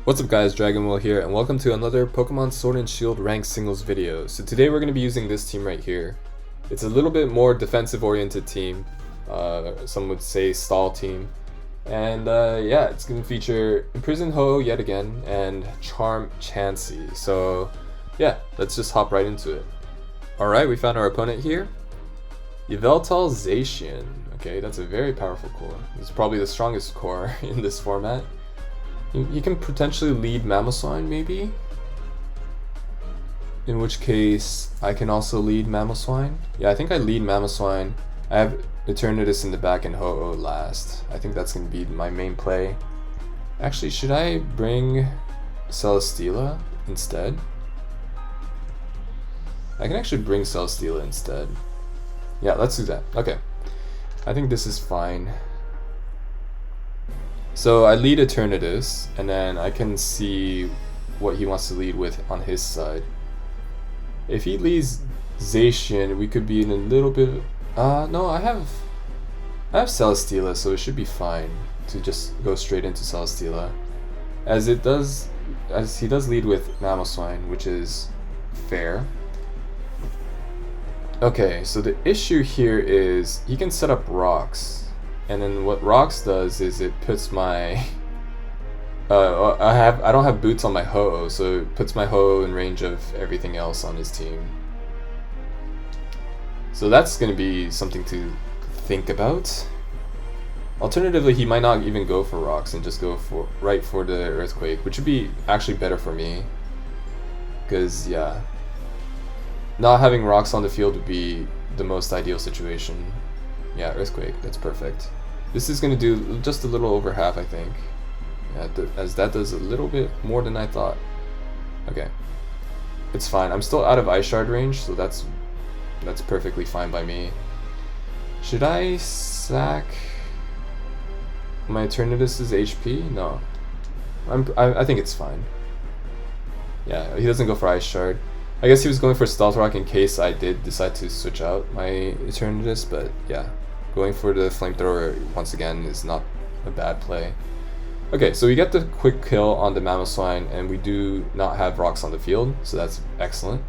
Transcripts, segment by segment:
What's up guys, Dragonwell here, and welcome to another Pokemon Sword and Shield ranked singles video. So today we're going to be using this team right here. It's a little bit more defensive oriented team, some would say stall team. And yeah, it's going to feature Imprison Ho yet again, and Charm Chansey. So yeah, let's just hop right into it. Alright, we found our opponent here. Yveltal Zacian. Okay, that's a very powerful core. It's probably the strongest core in this format. You can potentially lead Mamoswine, maybe? In which case, I can also lead Mamoswine. Yeah, I think I lead Mamoswine. I have Eternatus in the back and Ho-Oh last. I think that's going to be my main play. Actually, should I bring Celesteela instead? I can actually bring Celesteela instead. Yeah, let's do that. Okay. I think this is fine. So I lead Eternatus, and then I can see what he wants to lead with on his side. If he leads Zacian, we could be in a little bit. No, I have Celesteela, so it should be fine to just go straight into Celesteela, as he does lead with Mamoswine, which is fair. Okay, so the issue here is he can set up rocks. And then what rocks does is it puts my I don't have boots on my Ho-Oh, so it puts my Ho-Oh in range of everything else on his team. So that's gonna be something to think about. Alternatively, he might not even go for rocks and just go right for the earthquake, which would be actually better for me. Because yeah, not having rocks on the field would be the most ideal situation. Yeah, earthquake, that's perfect. This is going to do just a little over half, I think. Yeah, as that does a little bit more than I thought. Okay. It's fine. I'm still out of Ice Shard range, so that's perfectly fine by me. Should I sack my Eternatus' HP? No. I think it's fine. Yeah, he doesn't go for Ice Shard. I guess he was going for Stealth Rock in case I did decide to switch out my Eternatus, but yeah. Going for the Flamethrower once again is not a bad play. Okay, so we get the quick kill on the Mamoswine, and we do not have rocks on the field, so that's excellent.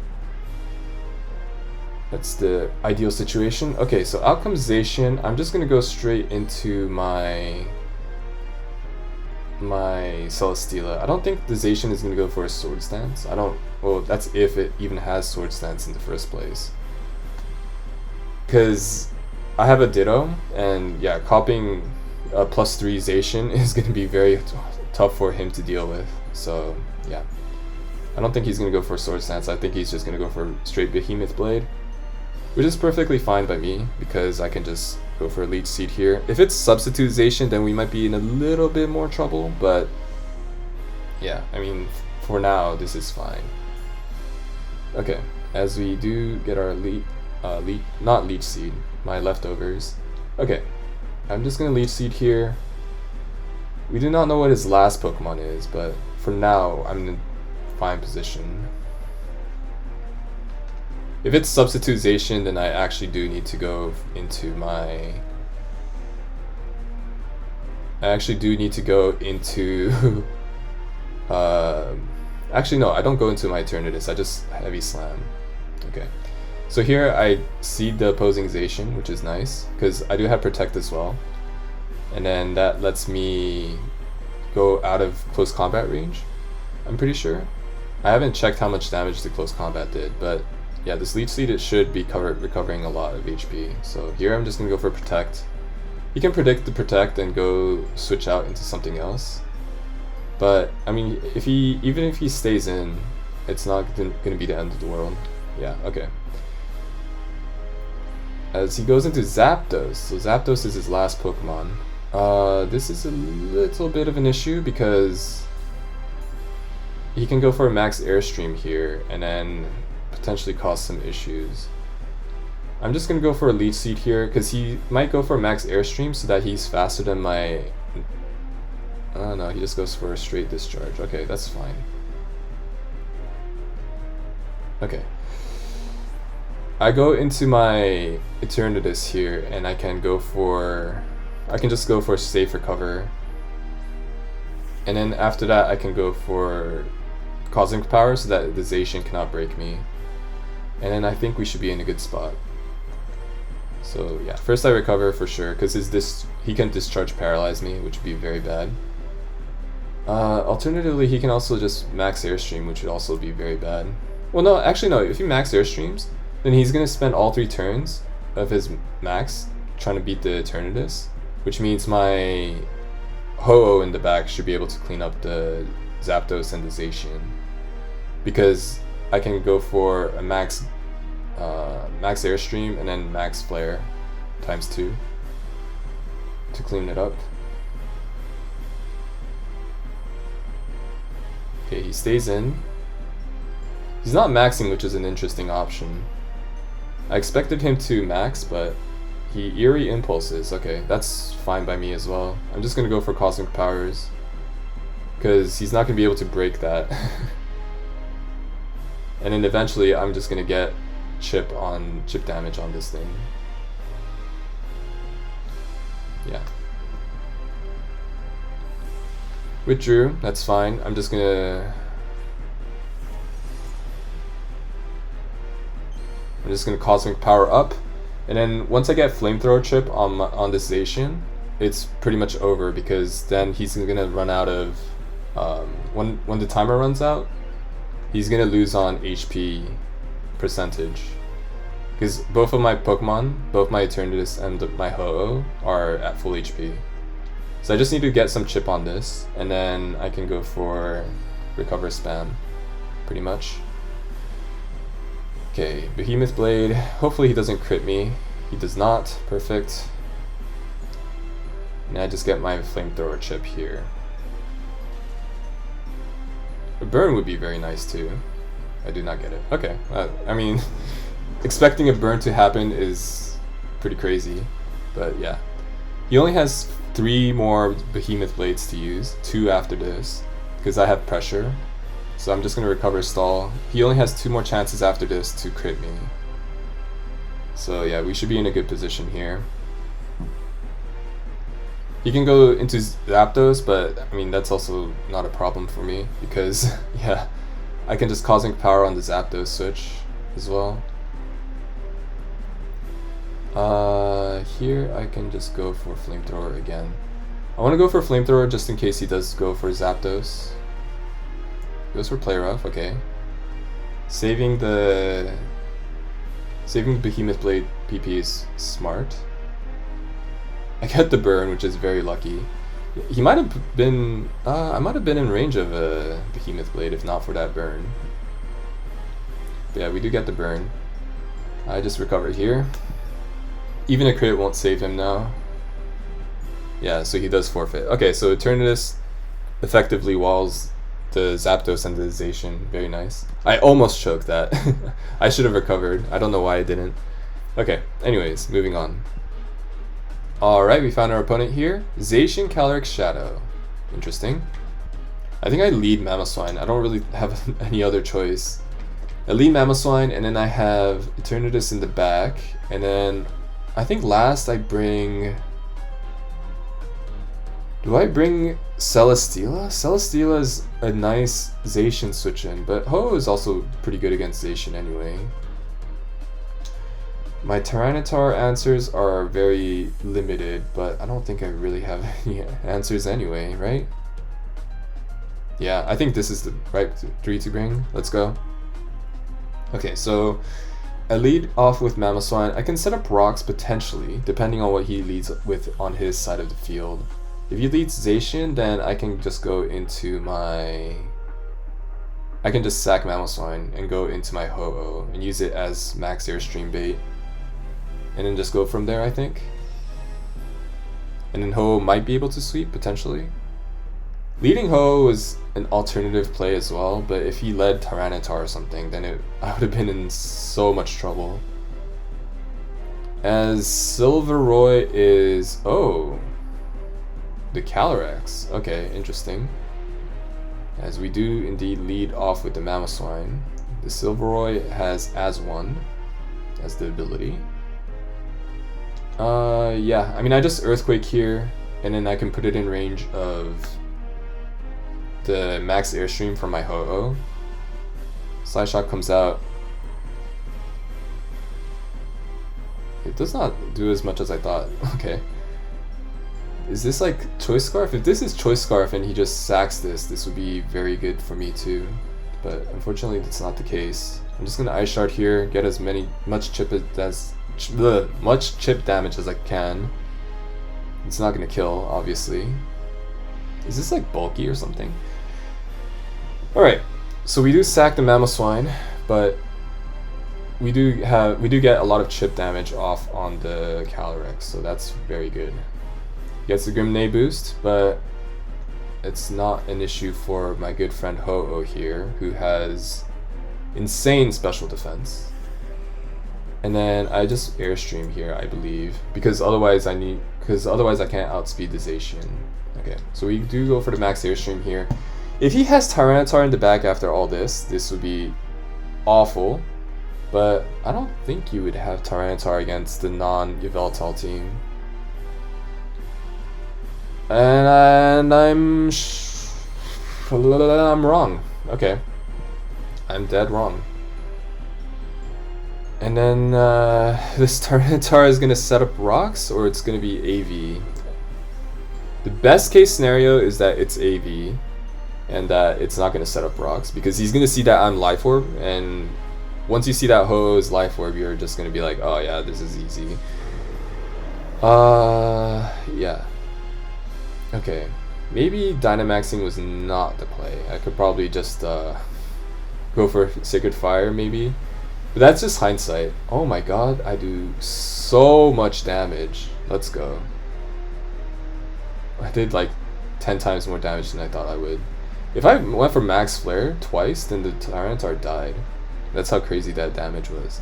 That's the ideal situation. Okay, so out comes Zacian. I'm just gonna go straight into my Celesteela. I don't think the Zacian is gonna go for a Sword Stance. Well, that's if it even has Sword Stance in the first place. Because I have a Ditto, and yeah, copying a +3 Zacian is going to be very tough for him to deal with. So yeah, I don't think he's going to go for Sword Stance. I think he's just going to go for straight Behemoth Blade, which is perfectly fine by me because I can just go for a Leech Seed here. If it's Substitute Zacian, then we might be in a little bit more trouble, but yeah, I mean, for now, this is fine. Okay, as we do get our not Leech Seed, my leftovers. Okay, I'm just gonna Leech Seed here. We do not know what his last Pokemon is, but for now, I'm in a fine position. If it's Substitute Zacian, then I actually do need to go into my... Actually, no, I don't go into my Eternatus, I just Heavy Slam. Okay. So here I seed the opposing Zacian, which is nice, because I do have Protect as well. And then that lets me go out of close combat range, I'm pretty sure. I haven't checked how much damage the close combat did, but yeah, this Leech Seed, it should be recovering a lot of HP. So here I'm just going to go for Protect. You can predict the Protect and go switch out into something else. But, I mean, even if he stays in, it's not going to be the end of the world. Yeah, okay. As he goes into Zapdos. So Zapdos is his last Pokemon. This is a little bit of an issue because he can go for a max Airstream here and then potentially cause some issues. I'm just going to go for a Leech Seed here because he might go for a max Airstream so that he's faster than my... no, he just goes for a straight Discharge. Okay, that's fine. Okay. I go into my Eternatus here, and I can just go for Safe Recover. And then after that, I can go for Cosmic Power so that the Zacian cannot break me. And then I think we should be in a good spot. So yeah, first I recover for sure, because he can Discharge Paralyze me, which would be very bad. Alternatively, he can also just max Airstream, which would also be very bad. Well, no, actually no, if he max Airstreams, then he's going to spend all 3 turns of his max trying to beat the Eternatus, which means my Ho-Oh in the back should be able to clean up the Zapdos and the Zacian. Because I can go for a max Airstream and then max Flare times 2 to clean it up. Okay, he stays in. He's not maxing, which is an interesting option. I expected him to max, but he Eerie Impulses. Okay, that's fine by me as well. I'm just gonna go for Cosmic Powers, because he's not gonna be able to break that. And then eventually I'm just gonna get chip damage on this thing. Yeah. Withdrew, that's fine. I'm just gonna Cosmic Power up, and then once I get Flamethrower chip on this Zacian, it's pretty much over, because then he's gonna run out of when the timer runs out, he's gonna lose on HP percentage, because both of my Pokemon, both my Eternatus and my Ho-Oh, are at full HP. So I just need to get some chip on this, and then I can go for Recover Spam, pretty much. Okay, Behemoth Blade. Hopefully he doesn't crit me. He does not. Perfect. And I just get my Flamethrower chip here. A burn would be very nice too. I do not get it. Okay, I mean, expecting a burn to happen is pretty crazy, but yeah. He only has 3 more Behemoth Blades to use, 2 after this, because I have pressure. So I'm just going to recover stall. He only has 2 more chances after this to crit me. So yeah, we should be in a good position here. He can go into Zapdos, but I mean that's also not a problem for me, because yeah, I can just Cosmic Power on the Zapdos switch as well. Here I can just go for Flamethrower again. I want to go for Flamethrower just in case he does go for Zapdos. Goes for Play Rough, okay. Saving the Behemoth Blade PP is smart. I get the burn, which is very lucky. He might have been, I might have been in range of a Behemoth Blade if not for that burn. But yeah, we do get the burn. I just recover here. Even a crit won't save him now. Yeah, so he does forfeit. Okay, so Eternatus effectively walls the Zapdos and the Zacian. Very nice. I almost choked that. I should have recovered. I don't know why I didn't. Okay, anyways, moving on. Alright, we found our opponent here. Zacian Calyrex Shadow. Interesting. I think I lead Mamoswine. I don't really have any other choice. I lead Mamoswine, and then I have Eternatus in the back, and then I think last I bring... Do I bring Celesteela? Celesteela is a nice Zacian switch-in, but Ho is also pretty good against Zacian anyway. My Tyranitar answers are very limited, but I don't think I really have any answers anyway, right? Yeah, I think this is the right 3 to bring. Let's go. Okay, so I lead off with Mamoswine. I can set up rocks potentially, depending on what he leads with on his side of the field. If he leads Zacian, then I can just go into my... I can just sack Mamoswine and go into my Ho-Oh and use it as max Airstream bait. And then just go from there, I think. And then Ho-Oh might be able to sweep, potentially. Leading Ho-Oh is an alternative play as well, but if he led Tyranitar or something, then I would have been in so much trouble. As Silveroy is... Oh! The Calyrex. Okay, interesting. As we do indeed lead off with the Mamoswine. The Silveroy has as1 as the ability. Yeah, I mean I just Earthquake here, and then I can put it in range of the max airstream from my Ho-Oh. Slide Shot comes out. It does not do as much as I thought. Okay. Is this like Choice Scarf? If this is Choice Scarf and he just sacks this would be very good for me too. But unfortunately that's not the case. I'm just gonna Ice Shard here, get as much chip damage as I can. It's not gonna kill, obviously. Is this like bulky or something? Alright, so we do sack the Mamoswine, but we do get a lot of chip damage off on the Calyrex, so that's very good. Gets the Grimnay boost, but it's not an issue for my good friend Ho-Oh here, who has insane special defense. And then I just Airstream here, I believe, because otherwise I can't outspeed the Zacian. Okay, so we do go for the max Airstream here. If he has Tyranitar in the back after all this would be awful. But I don't think you would have Tyranitar against the non-Yveltal team. And I'm wrong. Okay. I'm dead wrong. And then this Tyranitar is going to set up rocks, or it's going to be AV. The best case scenario is that it's AV, and that it's not going to set up rocks, because he's going to see that I'm Life Orb, and once you see that Ho-Oh's Life Orb, you're just going to be like, oh yeah, this is easy. Yeah. Okay. Maybe Dynamaxing was not the play. I could probably just go for Sacred Fire, maybe. But that's just hindsight. Oh my god, I do so much damage. Let's go. I did like 10 times more damage than I thought I would. If I went for Max Flare twice, then the Tyranitar died. That's how crazy that damage was.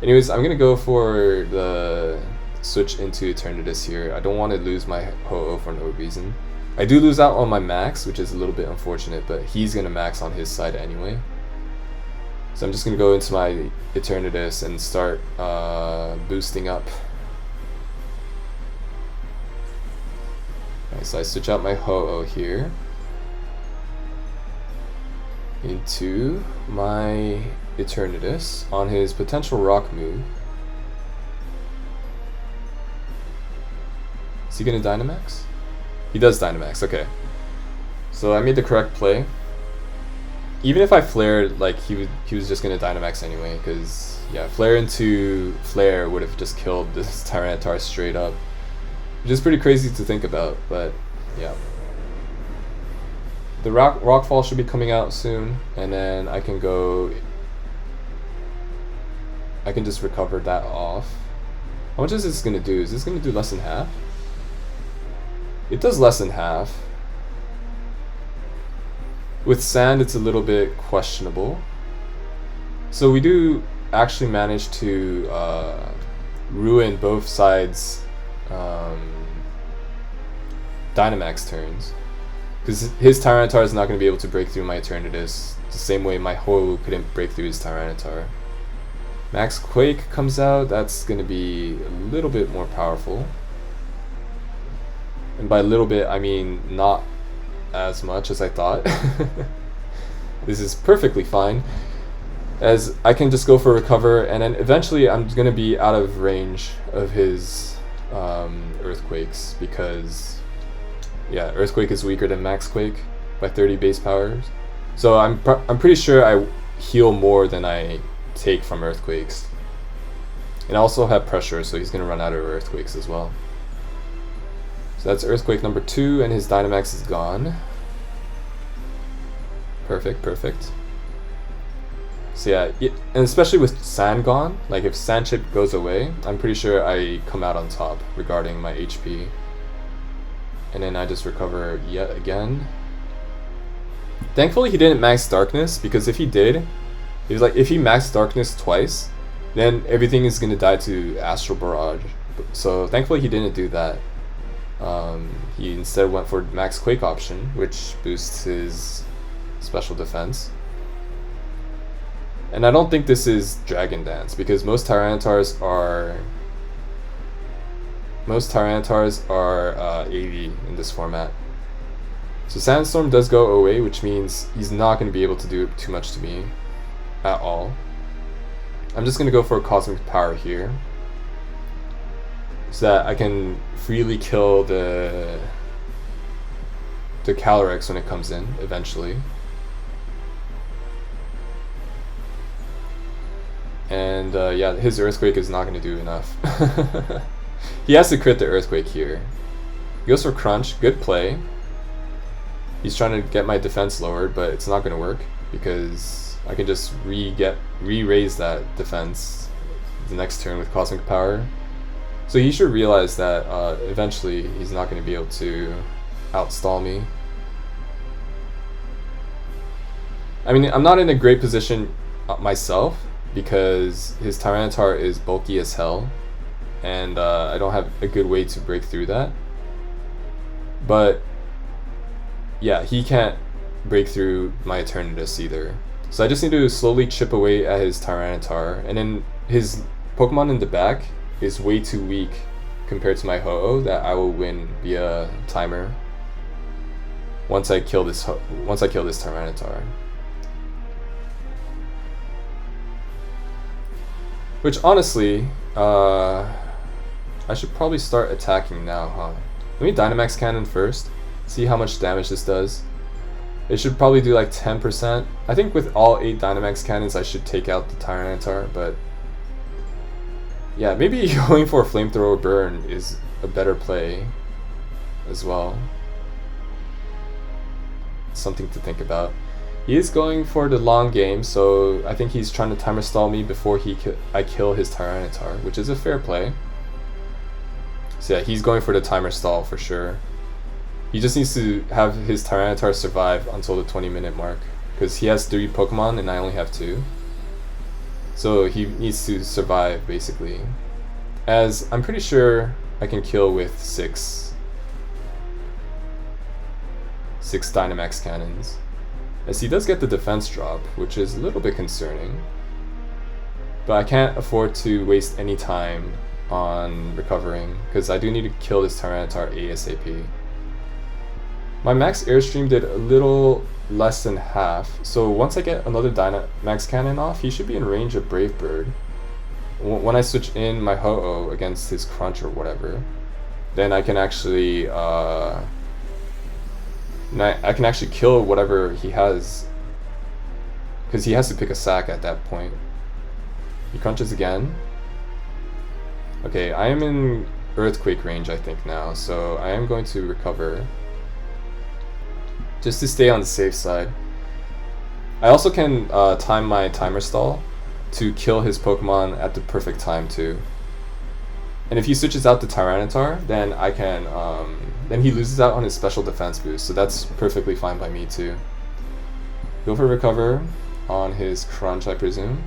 Anyways, I'm gonna go for the switch into Eternatus here. I don't want to lose my Ho-Oh for no reason. I do lose out on my max, which is a little bit unfortunate, but he's gonna max on his side anyway. So I'm just gonna go into my Eternatus and start boosting up. Alright, so I switch out my Ho-Oh here into my Eternatus on his potential rock move. Is he gonna Dynamax? He does Dynamax, okay. So I made the correct play. Even if I flared, like he was just gonna Dynamax anyway, because yeah, Flare into Flare would have just killed this Tyranitar straight up. Which is pretty crazy to think about, but yeah. The Rockfall should be coming out soon, and then I can just recover that off. How much is this gonna do? Is this gonna do less than half? It does less than half. With Sand, it's a little bit questionable. So we do actually manage to ruin both sides' Dynamax turns. Because his Tyranitar is not going to be able to break through my Eternatus the same way my Ho couldn't break through his Tyranitar. Max Quake comes out, that's going to be a little bit more powerful. And by a little bit, I mean not as much as I thought. This is perfectly fine, as I can just go for Recover, and then eventually I'm going to be out of range of his Earthquakes, because yeah, Earthquake is weaker than Max Quake by 30 base powers. So I'm pretty sure I heal more than I take from Earthquakes. And I also have Pressure, so he's going to run out of Earthquakes as well. So that's Earthquake number 2, and his Dynamax is gone. Perfect, perfect. So yeah, and especially with Sand gone, like if Sand Chip goes away, I'm pretty sure I come out on top regarding my HP. And then I just recover yet again. Thankfully he didn't max Darkness, because if he did, it was like if he maxed Darkness twice, then everything is gonna die to Astral Barrage. So thankfully he didn't do that. He instead went for Max Quake option, which boosts his special defense. And I don't think this is Dragon Dance, because most Tyranitars are AV in this format. So Sandstorm does go away, which means he's not going to be able to do too much to me at all. I'm just going to go for a Cosmic Power here, so that I can freely kill the Calyrex when it comes in eventually. And yeah, his Earthquake is not going to do enough. He has to crit the Earthquake here. He goes for Crunch, good play. He's trying to get my defense lowered, but it's not going to work because I can just re-raise that defense the next turn with Cosmic Power. So he should realize that eventually he's not going to be able to outstall me. I mean, I'm not in a great position myself because his Tyranitar is bulky as hell, and I don't have a good way to break through that. But yeah, he can't break through my Eternatus either. So I just need to slowly chip away at his Tyranitar, and then his Pokemon in the back is way too weak compared to my Ho-Oh that I will win via timer once I kill this Tyranitar. Which honestly, I should probably start attacking now, huh? Let me Dynamax Cannon first, see how much damage this does. It should probably do like 10%. I think with all 8 Dynamax Cannons I should take out the Tyranitar, but yeah, maybe going for a Flamethrower Burn is a better play as well. Something to think about. He is going for the long game, so I think he's trying to timer stall me before I kill his Tyranitar, which is a fair play. So yeah, he's going for the timer stall for sure. He just needs to have his Tyranitar survive until the 20-minute mark, because he has 3 Pokemon and I only have 2. So he needs to survive basically. As I'm pretty sure I can kill with 6 Dynamax Cannons. As he does get the defense drop, which is a little bit concerning. But I can't afford to waste any time on recovering, because I do need to kill this Tyranitar ASAP. My max Airstream did a little less than half, so once I get another Dynamax Cannon off, he should be in range of Brave Bird. When I switch in my Ho-Oh against his Crunch or whatever, then I can actually I can actually kill whatever he has, because he has to pick a sack at that point. He crunches again. Okay, I am in Earthquake range I think now, so I am going to recover just to stay on the safe side. I also can time my timer stall to kill his Pokemon at the perfect time too. And if he switches out the Tyranitar, then I can then he loses out on his special defense boost, so that's perfectly fine by me too. Go for recover on his Crunch, I presume.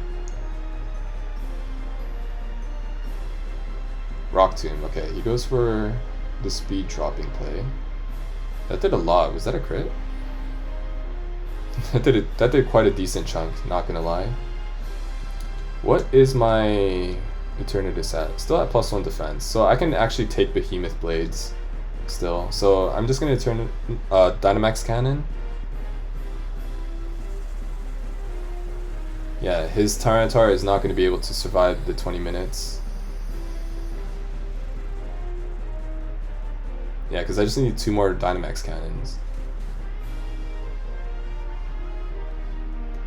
Rock Tomb, okay, he goes for the speed dropping play. That did a lot. Was that a crit? that did quite a decent chunk, not gonna lie. What is my Eternatus at? Still at +1 defense, so I can actually take Behemoth Blades still. So I'm just gonna turn Dynamax Cannon. Yeah, his Tyranitar is not gonna be able to survive the 20 minutes. Yeah, because I just need 2 more Dynamax Cannons.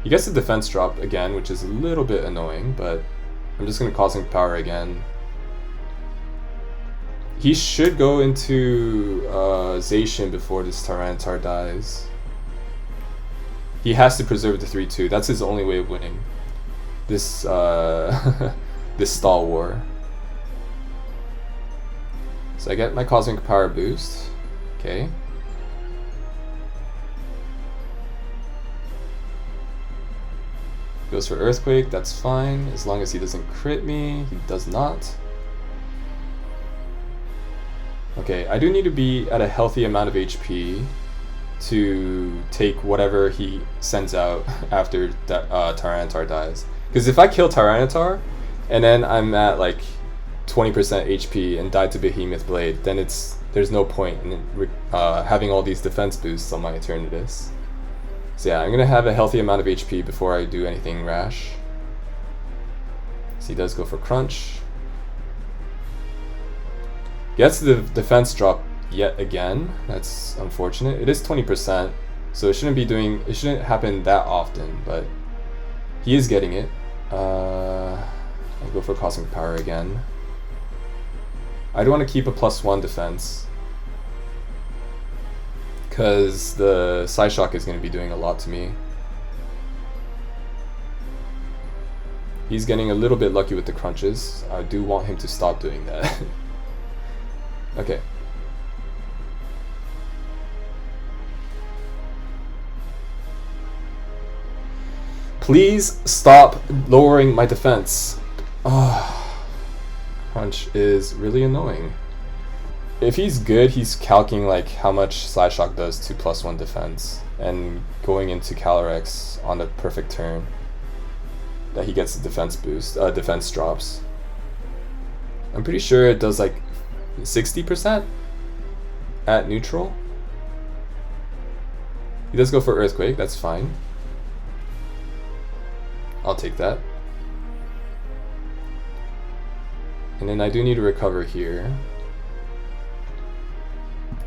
He gets the defense drop again, which is a little bit annoying, but I'm just going to Cosmic Power again. He should go into Zacian before this Tyranitar dies. He has to preserve the 3-2. That's his only way of winning this this stall war. So I get my Cosmic Power boost. Okay. Goes for Earthquake, that's fine, as long as he doesn't crit me. He does not. Okay, I do need to be at a healthy amount of HP to take whatever he sends out after Tyranitar dies. Because if I kill Tyranitar, and then I'm at like 20% HP and die to Behemoth Blade, then it's there's no point in having all these defense boosts on my Eternatus. So yeah, I'm gonna have a healthy amount of HP before I do anything rash. So he does go for crunch. Gets the defense drop yet again. That's unfortunate. It is 20%, so it shouldn't happen that often, but he is getting it. I'll go for Cosmic Power again. I do want to keep a +1 defense, because the Psyshock is going to be doing a lot to me. He's getting a little bit lucky with the crunches. I do want him to stop doing that. Okay. Please stop lowering my defense. Crunch is really annoying. If he's good, he's calculating like how much Psyshock does to +1 defense and going into Calyrex on the perfect turn that he gets the defense boost, defense drops. I'm pretty sure it does like 60% at neutral. He does go for Earthquake, that's fine. I'll take that. And then I do need to recover here.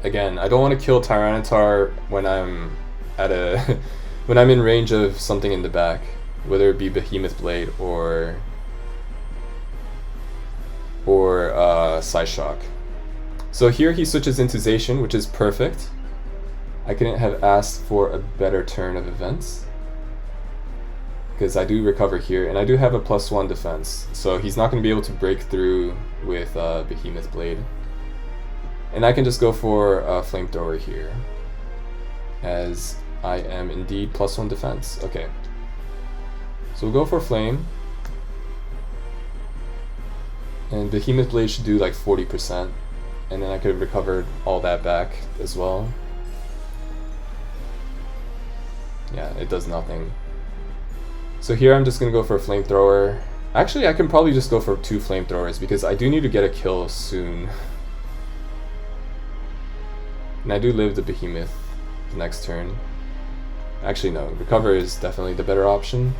Again, I don't want to kill Tyranitar when I'm at a when I'm in range of something in the back, whether it be Behemoth Blade or Psyshock. So here he switches into Zacian, which is perfect. I couldn't have asked for a better turn of events, because I do recover here, and I do have a +1 defense, so he's not going to be able to break through with Behemoth Blade. And I can just go for a Flamethrower here, as I am indeed +1 defense. Okay, so we'll go for Flame, and Behemoth Blade should do like 40%, and then I could have recovered all that back as well. Yeah, it does nothing. So here I'm just going to go for a Flamethrower. Actually, I can probably just go for 2 Flamethrowers, because I do need to get a kill soon. And I do live the Behemoth the next turn. Actually no, Recover is definitely the better option.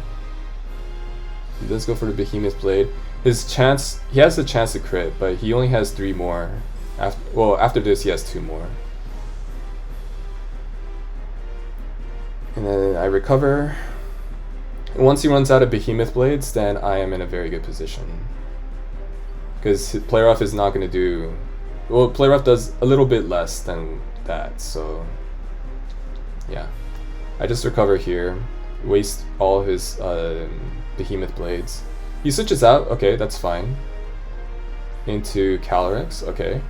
He does go for the Behemoth Blade. He has a chance to crit, but he only has 3 more. After this he has 2 more. And then I recover. And once he runs out of Behemoth Blades, then I am in a very good position. Because Play Rough is not going to do... Well, Play Rough does a little bit less than that, so... Yeah. I just recover here. Waste all his Behemoth Blades. He switches out, okay, that's fine. Into Calyrex, okay.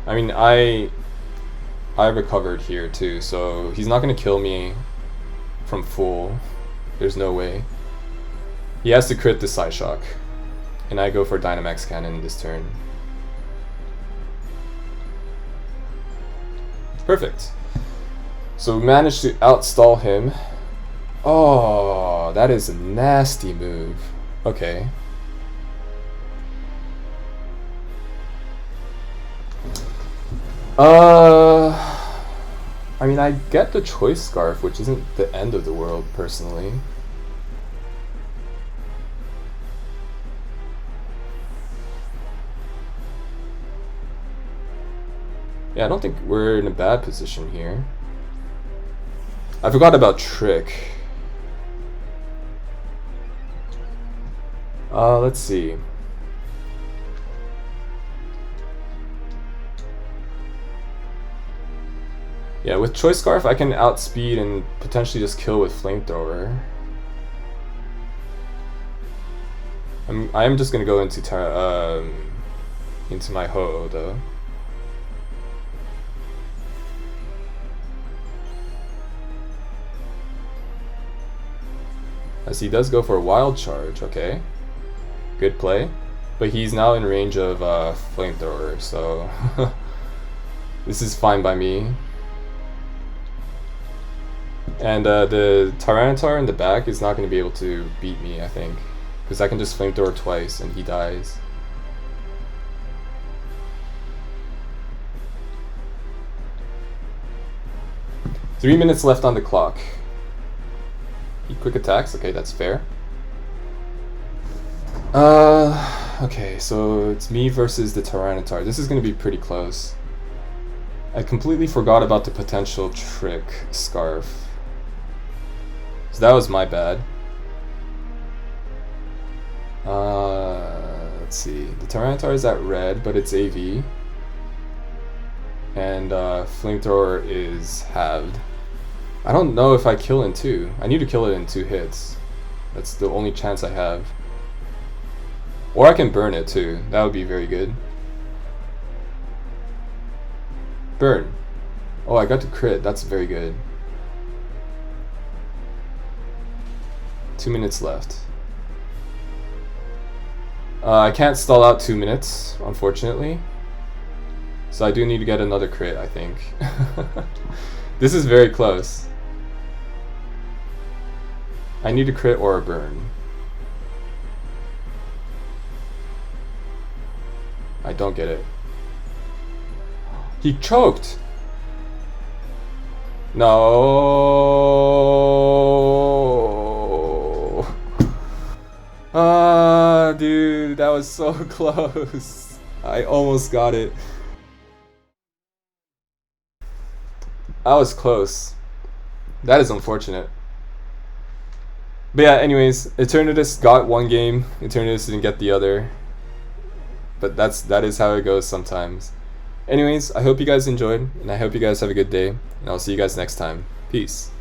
I mean, I recovered here too, so he's not going to kill me from full. There's no way. He has to crit the Psyshock. And I go for Dynamax Cannon this turn. Perfect. So we managed to outstall him. Oh, that is a nasty move. Okay. I mean, I get the Choice Scarf, which isn't the end of the world, personally. Yeah, I don't think we're in a bad position here. I forgot about Trick. Let's see. Yeah, with Choice Scarf I can outspeed and potentially just kill with Flamethrower. I am just gonna go into my Ho-Oh though. As he does go for a Wild Charge, okay. Good play. But he's now in range of Flamethrower, so this is fine by me. And the Tyranitar in the back is not going to be able to beat me, I think. Because I can just Flamethrower twice and he dies. 3 minutes left on the clock. He quick attacks. Okay, that's fair. Okay, so it's me versus the Tyranitar. This is gonna be pretty close. I completely forgot about the potential trick Scarf. So that was my bad. Let's see. The Tyranitar is at red, but it's AV. And Flamethrower is halved. I don't know if I kill in 2. I need to kill it in 2 hits. That's the only chance I have. Or I can burn it too. That would be very good. Burn. Oh, I got to crit. That's very good. 2 minutes left. I can't stall out 2 minutes, unfortunately. So I do need to get another crit, I think. This is very close. I need a crit or a burn. I don't get it. He choked! No. Dude, that was so close. I almost got it. That was close. That is unfortunate. But yeah, anyways, Eternatus got one game, Eternatus didn't get the other. But that is how it goes sometimes. Anyways, I hope you guys enjoyed, and I hope you guys have a good day, and I'll see you guys next time. Peace.